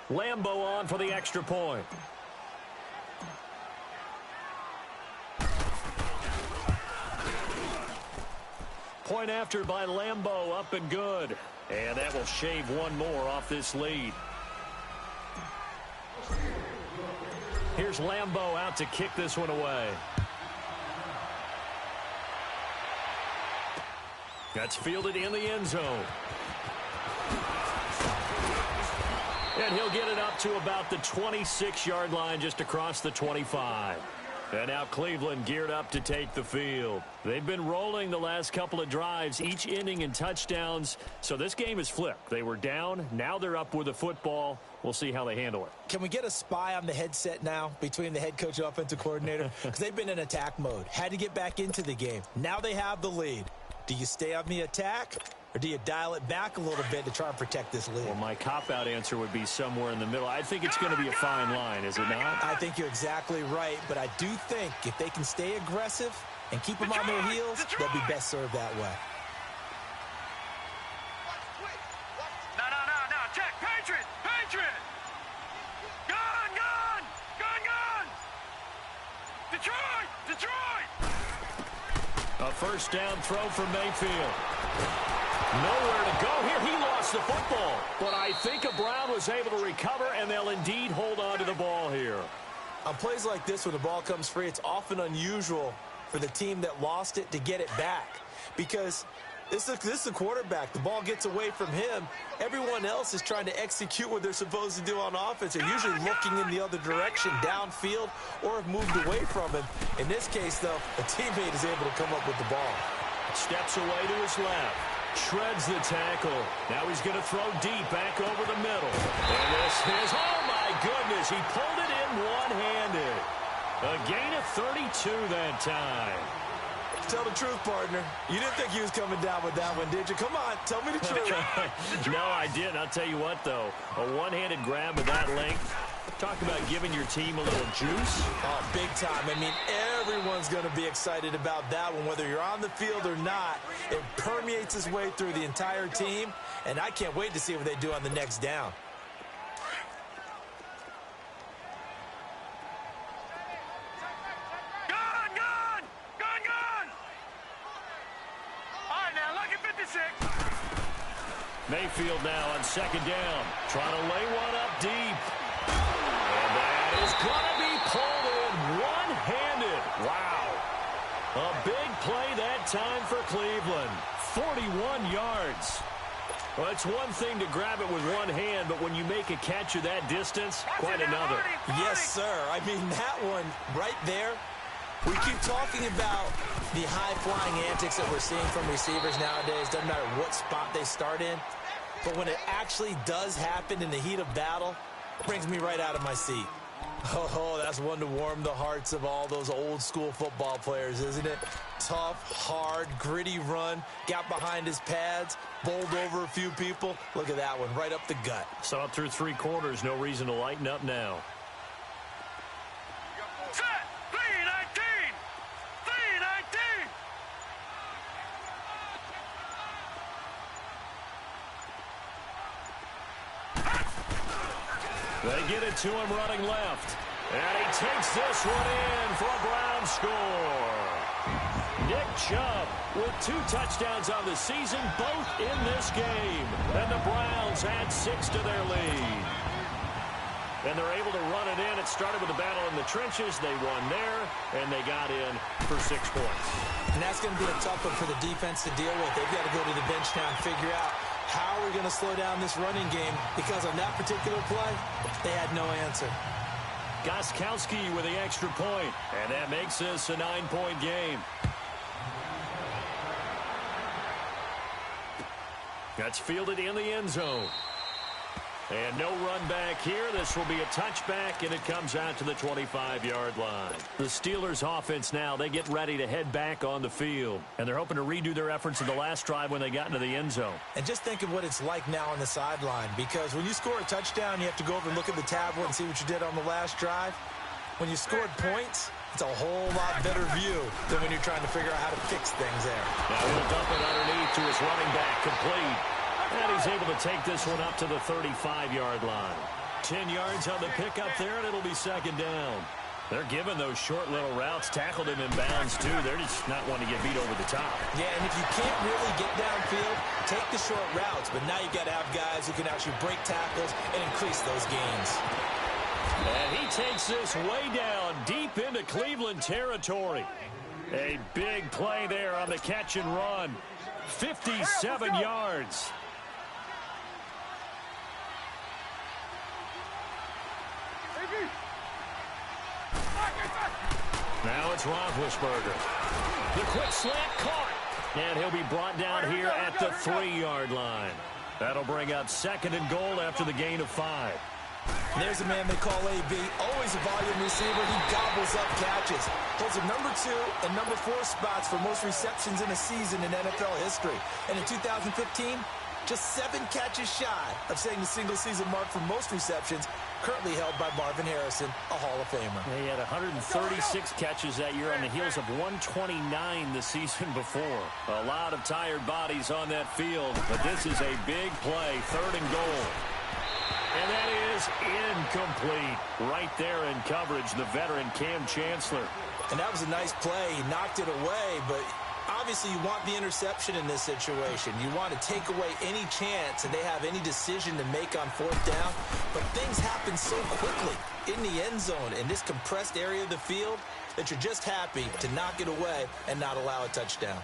Lambeau on for the extra point. Point after by Lambeau, up and good. And that will shave 1 more off this lead. Here's Lambeau out to kick this one away. That's fielded in the end zone. And he'll get it up to about the 26-yard line just across the 25. And now Cleveland geared up to take the field. They've been rolling the last couple of drives, each inning in touchdowns. So this game is flipped. They were down. Now they're up with the football. We'll see how they handle it. Can we get a spy on the headset now between the head coach and offensive coordinator? Because they've been in attack mode. Had to get back into the game. Now they have the lead. Do you stay on the attack, or do you dial it back a little bit to try and protect this lead? Well, my cop-out answer would be somewhere in the middle. I think it's going to be a fine line, is it not? I think you're exactly right, but I do think if they can stay aggressive and keep them on their heels, they'll be best served that way. No. Check. Patriot. Gun. Detroit. first down throw for Mayfield. Nowhere to go here. He lost the football. But I think Brown was able to recover, and they'll indeed hold on to the ball here. On plays like this, when the ball comes free, it's often unusual for the team that lost it to get it back. Because this is a quarterback. The ball gets away from him. Everyone else is trying to execute what they're supposed to do on offense. They're usually looking in the other direction, downfield, or have moved away from him. In this case, though, a teammate is able to come up with the ball. Steps away to his left. Shreds the tackle. Now he's going to throw deep back over the middle. And this is, oh my goodness, he pulled it in one-handed. A gain of 32 that time. Tell the truth, partner. You didn't think he was coming down with that one, did you? Come on, tell me the truth. No, I didn't. I'll tell you what, though. A one-handed grab of that length. Talk about giving your team a little juice. Oh, big time. I mean, everyone's going to be excited about that one, whether you're on the field or not. It permeates its way through the entire team, and I can't wait to see what they do on the next down. Mayfield now on second down, trying to lay one up deep. And that is going to be pulled in one-handed. Wow. A big play that time for Cleveland. 41 yards. Well, it's one thing to grab it with one hand, but when you make a catch of that distance, quite another. Yes, sir. I mean, that one right there. We keep talking about the high-flying antics that we're seeing from receivers nowadays. Doesn't matter what spot they start in. But when it actually does happen in the heat of battle, it brings me right out of my seat. Oh, that's one to warm the hearts of all those old-school football players, isn't it? Tough, hard, gritty run, got behind his pads, bowled over a few people. Look at that one, right up the gut. Saw it through three quarters, no reason to lighten up now. They get it to him running left. And he takes this one in for a Brown score. Nick Chubb with 2 touchdowns on the season, both in this game. And the Browns add 6 to their lead. And they're able to run it in. It started with a battle in the trenches. They won there, and they got in for 6 points. And that's going to be a tough one for the defense to deal with. They've got to go to the bench now and figure out how are we going to slow down this running game, because on that particular play, they had no answer. Gostkowski with the extra point, and that makes this a 9-point game. That's fielded in the end zone. And no run back here. This will be a touchback, and it comes out to the 25-yard line. The Steelers' offense now, they get ready to head back on the field. And they're hoping to redo their efforts in the last drive when they got into the end zone. And just think of what it's like now on the sideline, because when you score a touchdown, you have to go over and look at the tablet and see what you did on the last drive. When you scored points, it's a whole lot better view than when you're trying to figure out how to fix things there. Now he'll dump it underneath to his running back, complete. And he's able to take this one up to the 35-yard line. 10 yards on the pickup there, and it'll be second down. They're giving those short little routes, tackled him in bounds, too. They're just not wanting to get beat over the top. Yeah, and if you can't really get downfield, take the short routes. But now you've got to have guys who can actually break tackles and increase those gains. And he takes this way down, deep into Cleveland territory. A big play there on the catch and run. 57 yards. Now it's Roethlisberger. The quick slant caught. And he'll be brought down here at the 3-yard line. That'll bring up second and goal after the gain of 5. There's a man they call AB, always a volume receiver. He gobbles up catches. Holds a number 2 and number 4 spots for most receptions in a season in NFL history. And in 2015, just 7 catches shy of setting the single-season mark for most receptions, currently held by Marvin Harrison, a Hall of Famer. He had 136 catches that year on the heels of 129 the season before. A lot of tired bodies on that field, but this is a big play, 3rd and goal. And that is incomplete. Right there in coverage, the veteran Cam Chancellor. And that was a nice play. He knocked it away, but obviously you want the interception in this situation. You want to take away any chance that they have any decision to make on fourth down. But things happen so quickly in the end zone in this compressed area of the field that you're just happy to knock it away and not allow a touchdown.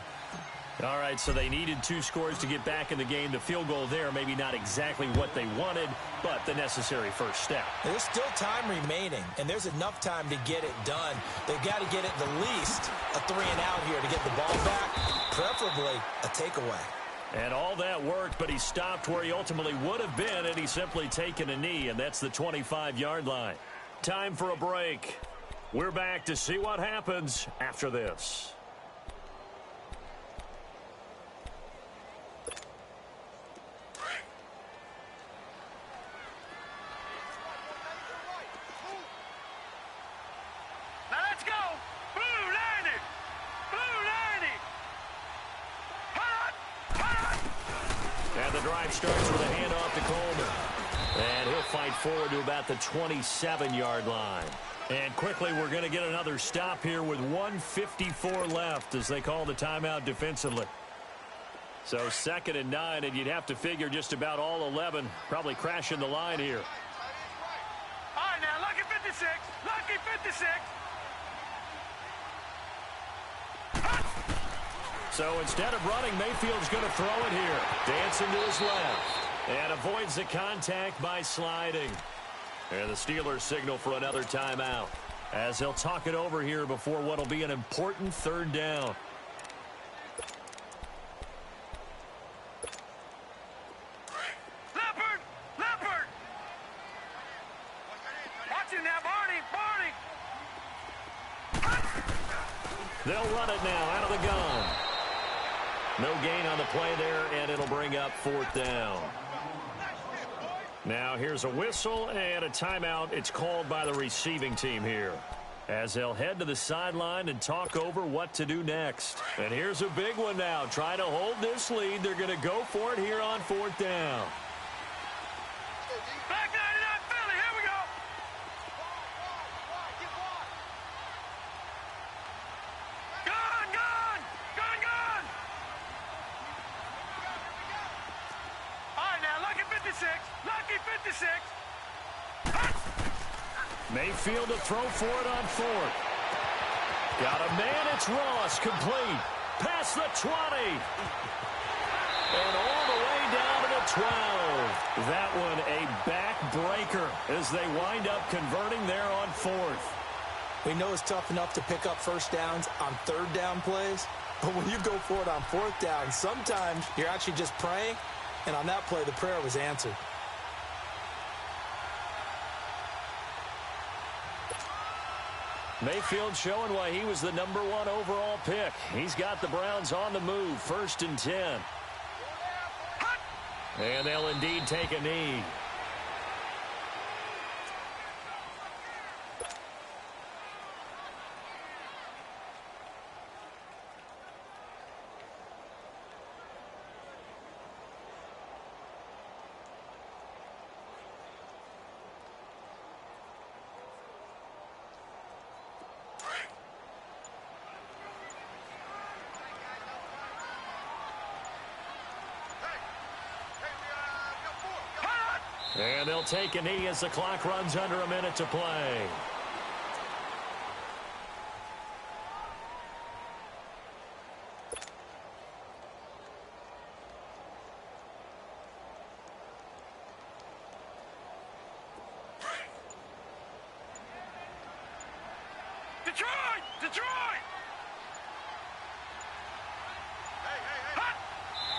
All right, so they needed 2 scores to get back in the game. The field goal there, maybe not exactly what they wanted, but the necessary first step. There's still time remaining, and there's enough time to get it done. They've got to get at the least a 3-and-out here to get the ball back, preferably a takeaway. And all that worked, but he stopped where he ultimately would have been, and he's simply taken a knee, and that's the 25-yard line. Time for a break. We're back to see what happens after this. Starts with a handoff to Coleman. And he'll fight forward to about the 27-yard line. And quickly, we're going to get another stop here with 1:54 left as they call the timeout defensively. So 2nd and 9, and you'd have to figure just about all 11 probably crashing the line here. All right, now, lucky 56. Lucky 56. So instead of running, Mayfield's going to throw it here. Dancing to his left. And avoids the contact by sliding. And the Steelers signal for another timeout, as they'll talk it over here before what will be an important 3rd down. Leopard! Leopard! Watch it now, Barney! They'll run it now out of the gun. No gain on the play there, and it'll bring up 4th down. Now here's a whistle and a timeout. It's called by the receiving team here, as they'll head to the sideline and talk over what to do next. And here's a big one now. Trying to hold this lead. They're going to go for it here on 4th down. Back 99 Philly, here we go. Gun, gun, gun, gun. All right, now, lucky 56. Lucky 56. Mayfield to throw for it on 4th. Got a man, it's Ross, complete. Past the 20. And all the way down to the 12. That one a backbreaker as they wind up converting there on 4th. We know it's tough enough to pick up first downs on 3rd down plays, but when you go for it on 4th down, sometimes you're actually just praying, and on that play, the prayer was answered. Mayfield showing why he was the #1 overall pick. He's got the Browns on the move, 1st and 10. And they'll indeed take a knee. And they'll take a knee as the clock runs under a minute to play. Detroit! Detroit!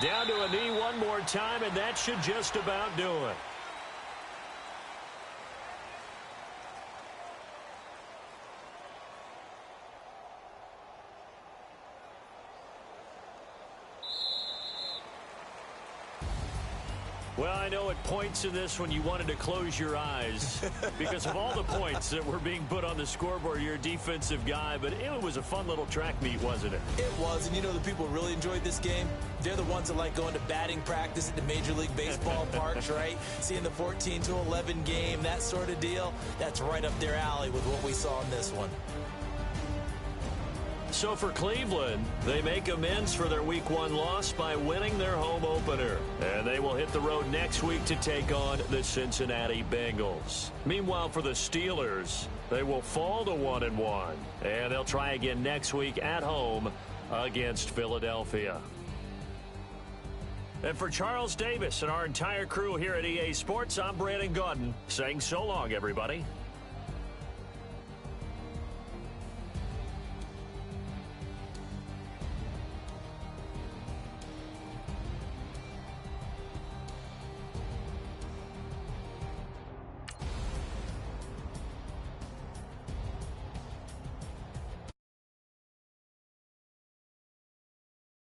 Down to a knee one more time, and that should just about do it. Well, I know at points in this when you wanted to close your eyes because of all the points that were being put on the scoreboard. You're a defensive guy, but it was a fun little track meet, wasn't it? It was, and you know the people who really enjoyed this game? They're the ones that like going to batting practice at the Major League Baseball parks, right? Seeing the 14-11 game, that sort of deal. That's right up their alley with what we saw in this one. So for Cleveland, they make amends for their Week 1 loss by winning their home opener. And they will hit the road next week to take on the Cincinnati Bengals. Meanwhile, for the Steelers, they will fall to 1-1. And they'll try again next week at home against Philadelphia. And for Charles Davis and our entire crew here at EA Sports, I'm Brandon Gaudin saying so long, everybody.